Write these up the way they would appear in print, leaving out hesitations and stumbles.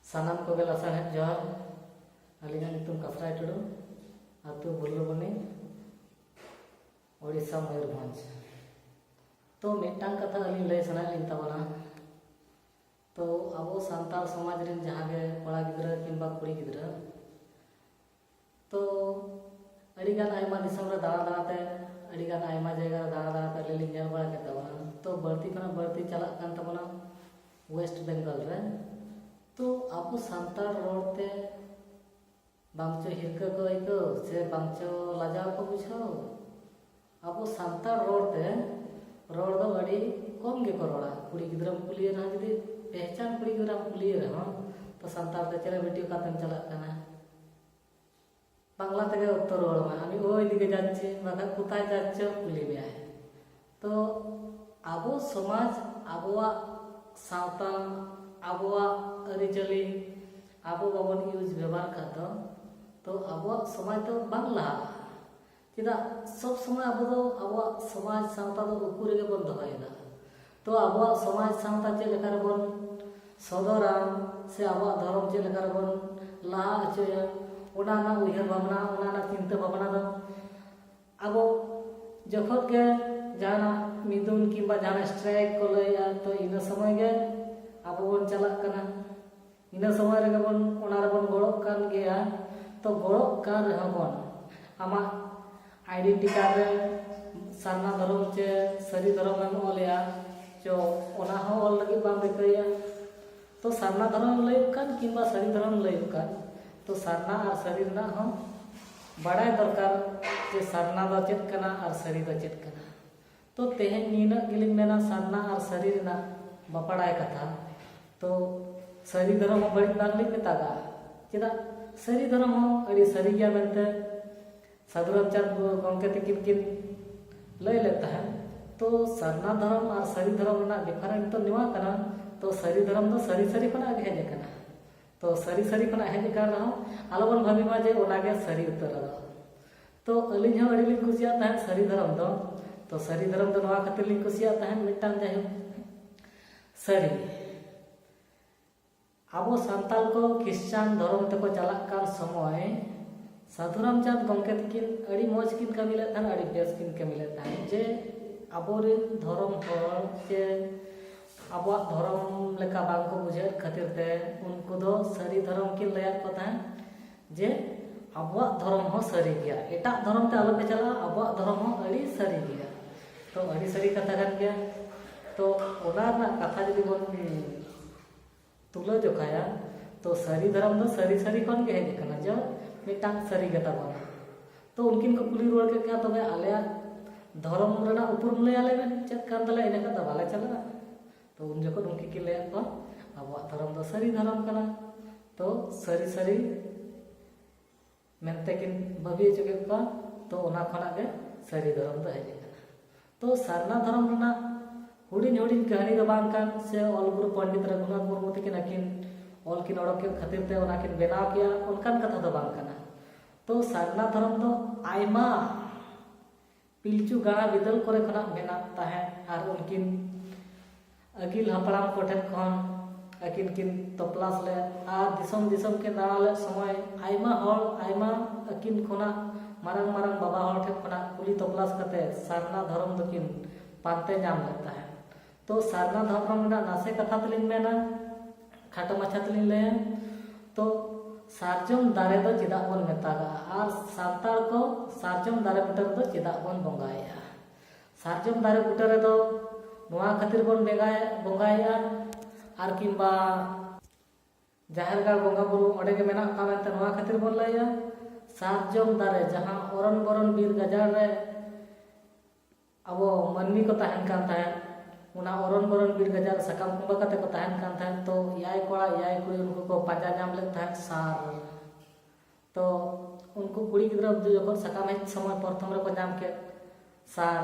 सानाम को बेला साहेब जोहार अलिंगा नितुम कसराय टुडू आतु बुल्लुबनी ओडिशा मयूरभंज। तो मिट्टांग कथा अलिंग लय सनायलिंग ताबना। तो अब सान्ताल समाज रिन जहागे कोड़ा गिद्रा किंबा कुड़ी गिद्रा तो अड़ीगान आयमा दिसम रे दाणा दाणाते अड़ीगान आयमा जगह रे दाणा दाणाते अलिंग नेल बड़ा के ताबना। तो बढ़ती खना बढ़ती चलाक कान ताबना वेस्ट बेंगल रे। तो अब सान्ताल रोडते बांचो हिरका को आइको से बांचो लाजाव को बुझाओ। अब सान्ताल रोडते रोड दो अड़ी कम गे को रोड़ा कुड़ी गिद्रा कुलिए ना जदी पहचान कुड़ी गिद्रा कुलिए रहा तो सान्ताल ते चले वीडियो कातेम चलाक काना बांग्ला तेगे उत्तर रोड में आमी ओई दिके जाच्छे बाखा कोथाय जाच्छो कुली मेयाय। तो आबो समाज आबोआ सावता आबोआ अरिचली आबो बाबन यूज व्यवहार करता तो आबोआ समाज तो बांग्ला चेदा सब समय आबो समाज सावता दो उकुरे गे बन दोहयदा। तो आबोआ समाज सावता चे लेकर बन सदरा से आबोआ धर्म चे लेकर बन ला अचोया ओना ना उयहर भावना ओना ना चिंता भावना दो आबो जखन के जाना मिदुन किंबा जाना स्ट्राइक को लया तो इन समय गे आबो बन चलाक कना इन समय रे बन ओना रे बन गड़क कान गया। तो गड़क कान रे बन आमा आइडेंटिटी कार्ड रे सारना धर्म चे सरी धर्म में ओलया जो ओना हो ओल लगी बाम रिकया। तो सारना धर्म लय कान किंबा सरी धर्म लय कान तो सारना और सरी ना हम बड़ाय दरकार जे सारना द चेत कना और सरी द चेत कना। तो तेहें नीना गिलिंग मेना सारना और सरी ना बपड़ाय कथा। तो सरी धर्म बड़ी बांगली मेतागा चेदा सरी धर्म हो अड़ी सरी गया बनते साधुरामचंद गंके तकिन किन लय लेता है। तो सरना धर्म और सरी धर्म ना डिफरेंट तो निवा कना। तो सरी धर्म तो सरी सरी खना गे हेज कना तो सरी सरी खना हेज कर रहा आलोबन भाभी मा जे ओनागे सरी उतर रहा। तो अलिंग हो अड़ी लिंग कुसियाता है सरी धर्म दो। तो सरी धर्म तो नवा खातिर लिंग कुसियाता है मिटान जाय सरी आबो सान्ताल को क्रिश्चियन धर्म तको चलाक कान समय साधुरामचंद गंके तकिन अड़ी मौज किन कमी लेता है अड़ी बेस किन कमी लेता है जे आबोरिन धर्म हर जे आबो धर्म लेका बांग को बुझे खातिर ते उनको दो सरी धर्म किन लया पता है जे आबो धर्म हो सरी गया एटा धर्म ते आलो पे चला आबो धर्म हो अड़ी सरी गया। तो अड़ी सरी कथा कान गया। तो ओना ना कथा जदी बोन तुला जोखाया तो सरी धर्म दो सरी सरी कौन के हेज कना जो मिटांग सरी गता बना। तो उनकिन को कुली रोड के क्या तबे आले धर्म रेना उपरुम ले आले में चेक कान तले इने का बाले चला। तो उन जको उनकी के ले को अब धर्म दो सरी धर्म कना। तो सरी सरी मेनते किन बबी चके को तो ओना खना के सरी धर्म दो हेज कना। तो सरना धर्म रेना हुडिन हुडिन कहानी दो बांग कान से ऑलगुरु पंडित रघुनाथ मुर्मू तकिन अकिन ऑल किन ओडक के खातिर ते ओना किन बनाव किया उनकान कथा दो बांग कना। तो सरना धर्म दो आयमा पिलचू गाड़ा बिदल करे खना बेना ताहे आर उनकिन अगिल हपड़ाम कोठे खन अकिन किन तपलास ले आर दिसम दिसम के दाना ले समय आयमा हर आयमा अकिन खना मारंग मारंग बाबा हर ठे खना कुली तपलास कते सरना धर्म दकिन पाते जाम लेता है। तो सरना धर्म ना नासे कथा तलिन मेना खाटो माछा तलिन ले। तो सारजम दारे दो चेदा बन मेतागा और सान्ताल को सारजम दारे बुटर दो चेदा बन बंगाया। सारजम दारे बुटर दो नोआ खातिर बन बंगाया और किंबा जाहिर गाड़ बंगा बुरु ओडे के मेना का मेनते नोआ खातिर बन लया सारजम दारे जहां ओरन बोरन बीर गजार रे अब मनमी को तहन कान था उना ओरन बोरन बीर गजार सकाम कुंबा कते को तहन कान था। तो याय कोड़ा याय कुड़ी उनको को पाजा नाम ले था सार। तो उनको कुड़ी गिद्रा जो सकाम हेज समय प्रथम रे को नाम के सार।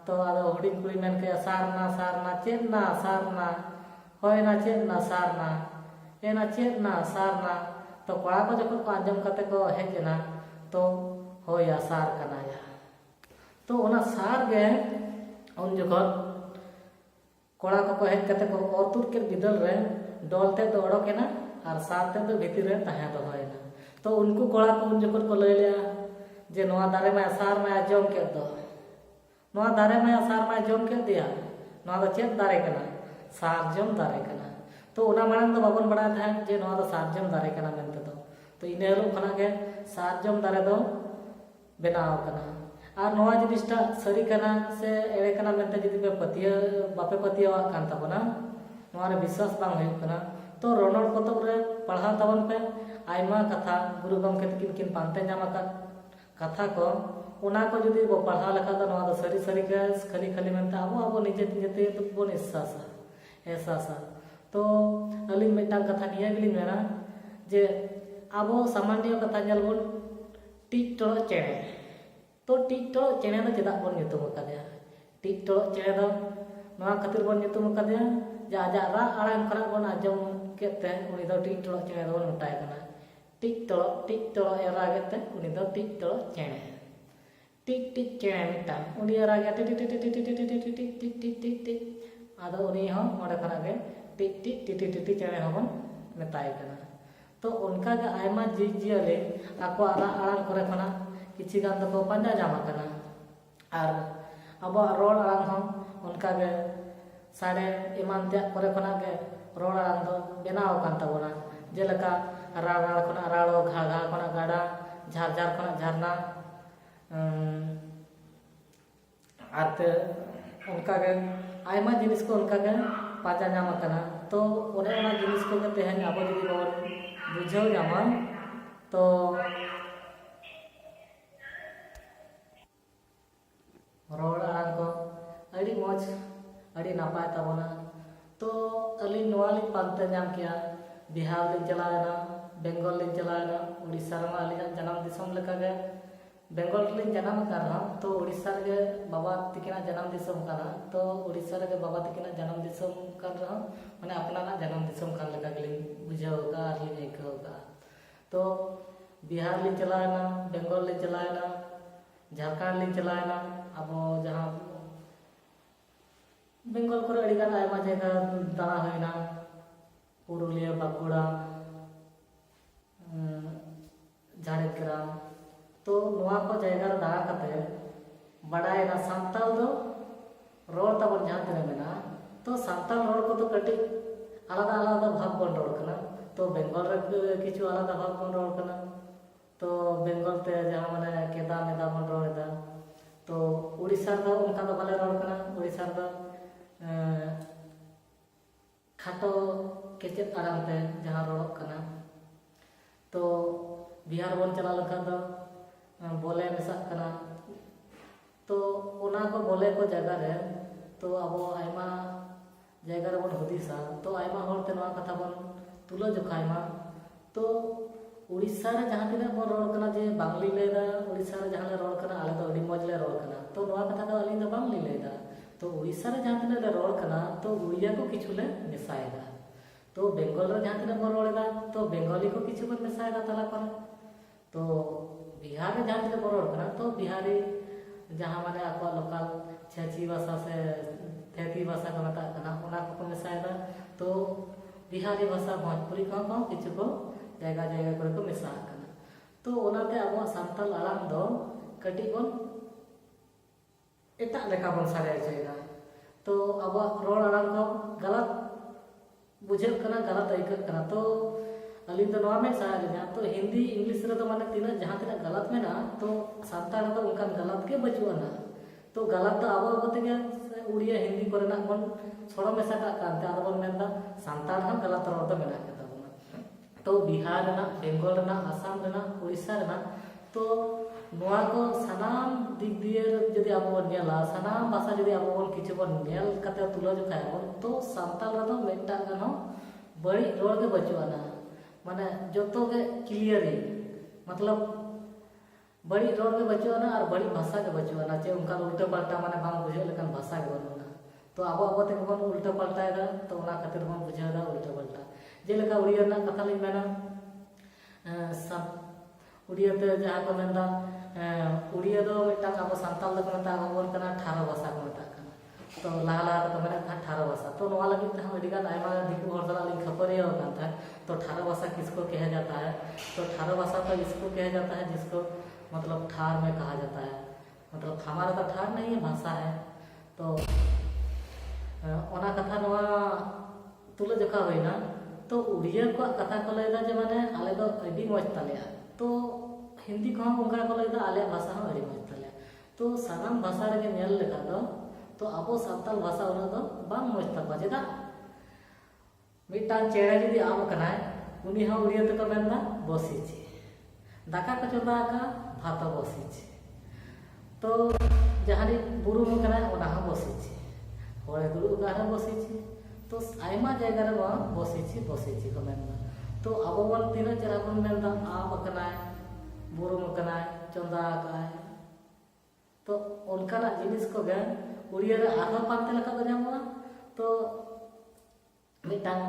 तो आदो हुडिन कुड़ी मेन के सारना चेतना सारना होय ना चेतना सारना एना चेतना सारना। तो कोड़ा को जखन को आंजम कते को हेज ना तो होया सार कनाया। तो ओना सार गे उन जखन कोड़ा को हेज कते को और तुर के बिदल रे डोलते तो ओडोकेना और साथ तो भीतर रे तहे दोहयना तो उनको कोड़ा को उन जखन को लय लिया जे नोआ दारे में सार में जम के दो नोआ दारे में सार में जम के दिया नोआ दो चेत दारे कना सारजम दारे कना तो उना मानन दो बाबन बड़ा था जे नोआ दो सारजम दारे कना मेनते दो तो इन हेलो खना के सारजम दारे दो बनाव कना और नोआ जिनिसटा सरी कना से एड़े कना मेनते जदि पे पतिया बापे पतिया कान ताबना नोआ रे विश्वास बांग हुई कना तो रोनड़ पतब रे पढ़ा ताबन पे आयमा कथा गुरु गमके तकिन किन पानते नामा कथा को उना को जदि बो पढ़ा लेखा तो नोआ दो सरी सरी के खाली खाली मेनते अबो अबो निजे निजे तो बोन एहसासा तो अली मिटांग कथा निया गिली मेना जे अबो सामान्य कथा जलबोन टिक टोड़ो चेणे तो टिक टोड़ो चेणे दो चेदा बोन nyutum akadea टिक टोड़ो चेणे दो नोआ खातिर बोन nyutum akadea जे आजा रा आड़ाम खना बोन आजम केते उनी दो टिक टोड़ो चेणे दो मेताय कना टिक टोड़ो एरा गेते उनी दो टिक टोड़ो चेणे टिक टिक चेणे मिटांग उनी एरा गे टिक टिक टिक टिक टिक टिक टिक टिक टिक टिक टिक आदो उनी हो ओडे खना गे टिक टिक टिक टिक टिक चेणे होबन मेताय कना तो उनका के आयमा जीव जियले आको आरा आड़ाम करे खना किछि गान दो पांजा जामा कना और अब रोड आड़ाम हम उनका के साड़े इमान त्या करे खना के रोड आड़ाम दो बेनाव कान ताबोना जेलका राड़ खना राड़ो घाड़ घाड़ खना गाड़ा झार झार खना झरना आते उनका के आयमा जिनिस को उनका के पांजा जामा कना तो ओने ओना जिनिस को के तेहन अब जदि बाबन बुझाव जामा तो रोड आड़ाम को अड़ी मौज अड़ी नापाय ताबोना तो अली नोआ लिन पानते नाम किया बिहार लिन चलाना बेंगल लिन चलाना उड़ीसा रमा अली जन्म दिसम लेका गे बेंगल लिन जन्म करना तो उड़ीसा रे बाबा तिकिना जन्म दिसम करना तो उड़ीसा रे बाबा तिकिना जन्म दिसम कर रहा माने अपना ना जन्म दिसम खान लेका गे बुझाव का लिन एकव का तो बिहार लिन चलाना बेंगल लिन चलाना झारखंड लिन चलाना अब जहाँ बेंगल को अड़ी गान आयमा जगह दाना होइना पुरुलिया बांकुड़ा झारग्राम तो नोआ को जगह रे दाना कते बड़ायना सांताल दो रोड ताबन जहाँ तने मेना तो सांताल रोड को तो कटी आलादा आलादा भाग बन रोड कना तो बेंगल रे किछु आलादा भाग बन रोड कना तो बेंगल ते जहाँ माने केदा मेदा बन रोड दा तो उड़ीसा दो उनका दो बाले रोड कना उड़ीसा दो खाटो केचेत आराम ते जहाँ रोड कना तो बिहार बन चला लखा दो बोले मेसा कना तो उना को बोले को जगह रे तो अब आयमा जगह रे बन हुदिसा तो आयमा होर ते नोआ कथा बन तुलो जोखायमा तो उड़ीसा रे जहाँ तिना बन रोड कना जे बांगली लेदा उड़ीसा रे जहाँ ले रोड कना आले तो अड़ी मौज ले रोड कना तो नोआ कथा दो अली दो बांगली लेदा तो उड़ीसा रे जहाँ तिना ले रोड कना तो उड़िया को किछु ले मेसायदा तो बेंगल रे जहाँ तिना बन रोडेदा तो बेंगली को किछु बन मेसायदा तला पर तो बिहार रे जहाँ तिना बन रोड कना तो बिहारी जहाँ माने आको लोकल छेची भाषा से ठेठी भाषा को मेता कना उना को मेसायदा तो बिहारी भाषा भोजपुरी को किछु को जगह जगह करे को मेसा कना तो ओनाते अब सांताल आड़ाम दो कटी बन एटा लेका बन सारे चाहिए तो अब रोड आड़ाम को गलत बुझे कना गलत आइक कना तो अली तो नोआ में सालिना तो हिंदी इंग्लिश रे तो माने तीना जहाँ तीना गलत में ना तो सांताल तो उनका गलत के बचुआना तो गलत तो अब अब तेगे उड़िया हिंदी करे ना बन छोड़ो मेसा का कांते आरो बन मेनदा सांताल हम गलत रोड तो मेना के ताबोना तो बिहार ना बेंगल ना आसाम ना उड़ीसा ना तो नोआ को सनाम दिग दिए जदि अब बन नेला सनाम भाषा जदि अब बन किछु बन नेल कते तुलो जो खायबन तो सांताल रे तो मेटा गनो बड़ी रोड के बचुआना माने जोतो के क्लियर मतलब बड़ी रोड के बचुआना और बड़ी भाषा के बचुआना चे उनका उल्टा पलटा माने बांग बुझे लेकिन भाषा के बनना तो अब अब ते बन उल्टा पलटाएदा तो उना खातिर बन बुझाएदा उल्टा पलटा जेलेका उड़िया ना कथा लिन मेना उड़िया ते जहाँ को मेनदा उड़िया दो मिटा अब सांताल दो मेता बन कना ठारो भाषा को मेता कना तो लहा लहा तो मेरा था ठारो भाषा। तो नवा लगी ते हम अडिगान आयमा दिकु हर सला लिंग खपरिया होता था। तो ठारो भाषा किसको कहा जाता है? तो ठारो भाषा तो इसको कहा जाता है जिसको मतलब ठार में कहा जाता है। मतलब हमारा तो ठार नहीं है, भाषा है। तो ओना कथा नवा तुला जोखा होइना। तो उड़िया को कथा को लैदा जे माने आले दो अडी मौज तालेया। तो हिंदी को हम उनका को लैदा आले भाषा हम अडी मौज तालेया। तो सानाम भाषा रे नेल लेखा तो अब सावताल भाषा उना दो बांग मौज ताको चेदा मिटान चेड़ा जुदी आम कनाय उनी हम उड़िया तको मेनदा बसीची, दाका को चोदा का भात बसीची। तो जहानी बुरु में कनाय ओना हम बसीची, होरे दुरु का हम बसीची। तो आयमा जगह रे बसीची को मेनदा। तो अब बन तीना चेहरा बन मेनदा आम कनाय बुरु में कनाय चोदा काय। तो उनका जिनिस को गे उड़िया रे आरो पांते लका को जामुआ। तो मिटान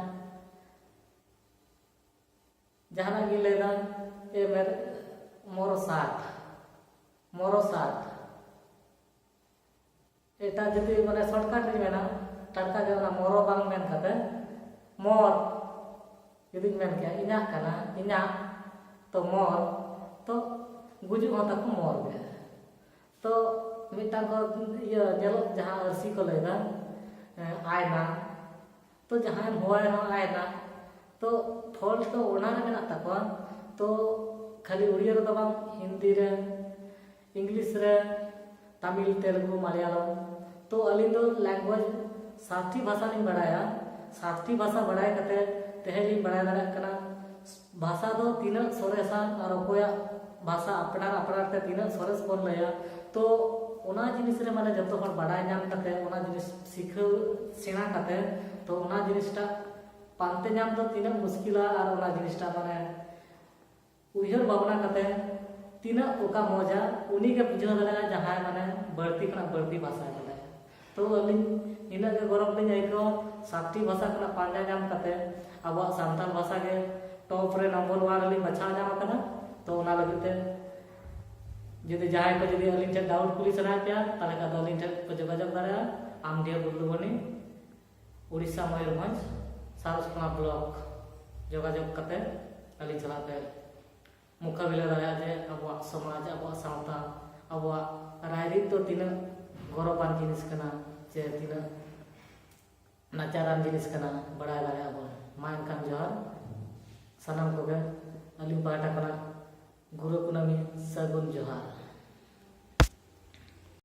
जहाना गी लेदा ए मेर मोरो साथ एटा जदि माने शॉर्टकट रे मेना टड़का के ना मोरो बांग मेन कते मोर यदि मेन के इना कना इना तो मोर तो गुजु होता को मोर गे। तो मिटा को ये नेलो जहां अरसी को लेदा आयना। तो जहां होय हो आयना तो फल तो ओना रे मेना तको। तो खाली उड़िया रे दबां हिंदी रे इंग्लिश रे तमिल तेलुगु मलयालम। तो अली दो लैंग्वेज 60 भाषा नहीं बढ़ाया। 60 भाषा बढ़ाए कते तेहली बढ़ाया दाड़ा कना भाषा दो तीन सोरेसा और कोया भाषा अपना ते तीन सोरेस बन लया। तो ओना जिनिस रे माने जतो हर बढ़ाय नाम कते ओना जिनिस सिखौ सेना कते तो ओना जिनिसटा पानते नाम तो तीन मुश्किला और ओना जिनिसटा माने उइहर भावना कते तीन ओका मजा उनी के बुझाव दाड़ा जहां माने बढ़ती कना बढ़ती भाषा कते। तो अलिन इना के गौरव ले जाइको 60 भाषा कना पांजा नाम कते अब सानताल भाषा के टॉप रे नंबर 1 अलिन बचा नाम कना। तो ओना लगते जदि जहां को जदि अलिन ठे डाउट कुली सना पे ताले का अलिन ठे को जोगाजोग दाड़ा आमडिया बुल्लुबनी उड़ीसा मयूरभंज सारसकोना ब्लॉक जोगाजोग कते अलिन चला पे मुकाबिला दाड़ा जे अब समाज अब सावता अब रायरीत तो तीन गौरवान जिनिस कना जे तीन नाचारान जिनिस कना बड़ा दाड़ा अब मा एनखान जोहार सानाम को गे अलिन पाटा कना गुरु कुनामी सगुन जोहार।